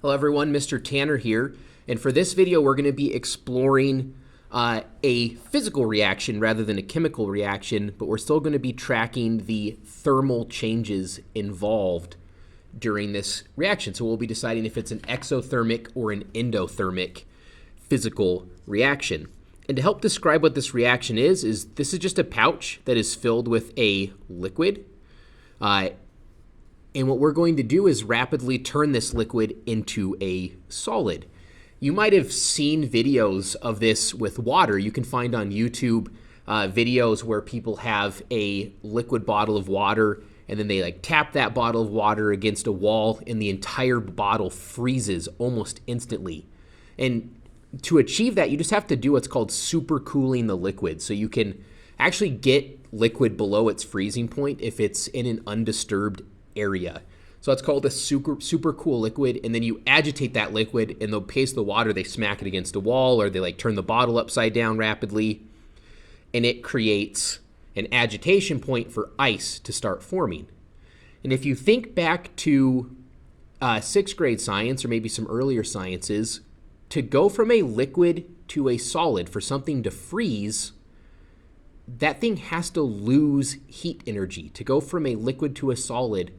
Hello everyone, Mr. Tanner here, and for this video we're going to be exploring a physical reaction rather than a chemical reaction, but we're still going to be tracking the thermal changes involved during this reaction. So we'll be deciding if it's an exothermic or an endothermic physical reaction. And to help describe what this reaction is this is just a pouch that is filled with a liquid. And what we're going to do is rapidly turn this liquid into a solid. You might have seen videos of this with water. You can find on YouTube videos where people have a liquid bottle of water and then they tap that bottle of water against a wall and the entire bottle freezes almost instantly. And to achieve that, you just have to do what's called supercooling the liquid. So you can actually get liquid below its freezing point if it's in an undisturbed area. So it's called a super cool liquid, and then you agitate that liquid in the pace of the water, they smack it against a wall or they turn the bottle upside down rapidly, and it creates an agitation point for ice to start forming. And if you think back to sixth grade science or maybe some earlier sciences, to go from a liquid to a solid, for something to freeze, that thing has to lose heat energy. To go from a liquid to a solid,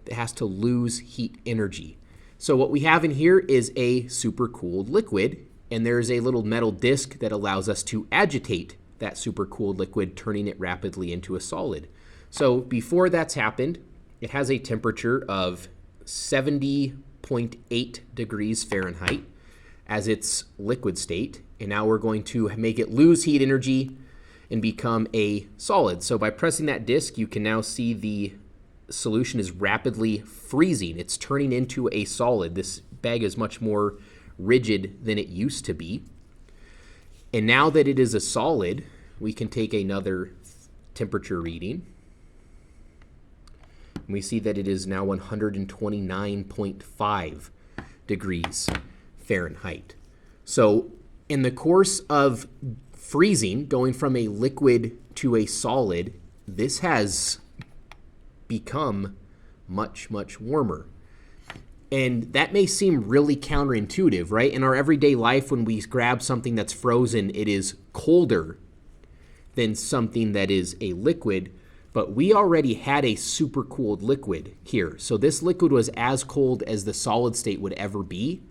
it has to lose heat energy. So what we have in here is a supercooled liquid, and there's a little metal disc that allows us to agitate that supercooled liquid, turning it rapidly into a solid. So before that's happened, it has a temperature of 70.8 degrees Fahrenheit as its liquid state, and now we're going to make it lose heat energy and become a solid. So by pressing that disc, you can now see the solution is rapidly freezing. It's turning into a solid. This bag is much more rigid than it used to be. And now that it is a solid, we can take another temperature reading. And we see that it is now 129.5 degrees Fahrenheit. So in the course of freezing, going from a liquid to a solid, this has become much, much warmer. And that may seem really counterintuitive, right? In our everyday life, when we grab something that's frozen, it is colder than something that is a liquid, but we already had a supercooled liquid here. So this liquid was as cold as the solid state would ever be,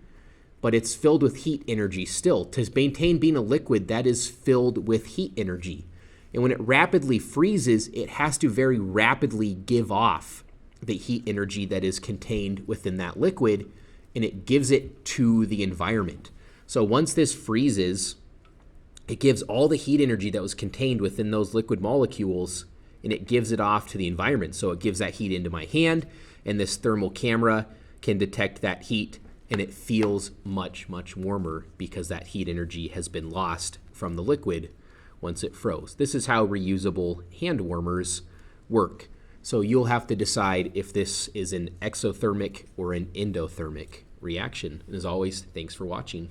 but it's filled with heat energy still. To maintain being a liquid, that is filled with heat energy. And when it rapidly freezes, it has to very rapidly give off the heat energy that is contained within that liquid, and it gives it to the environment. So once this freezes, it gives all the heat energy that was contained within those liquid molecules, and it gives it off to the environment. So it gives that heat into my hand, and this thermal camera can detect that heat, and it feels much, much warmer because that heat energy has been lost from the liquid once it froze. This is how reusable hand warmers work. So you'll have to decide if this is an exothermic or an endothermic reaction. And as always, thanks for watching.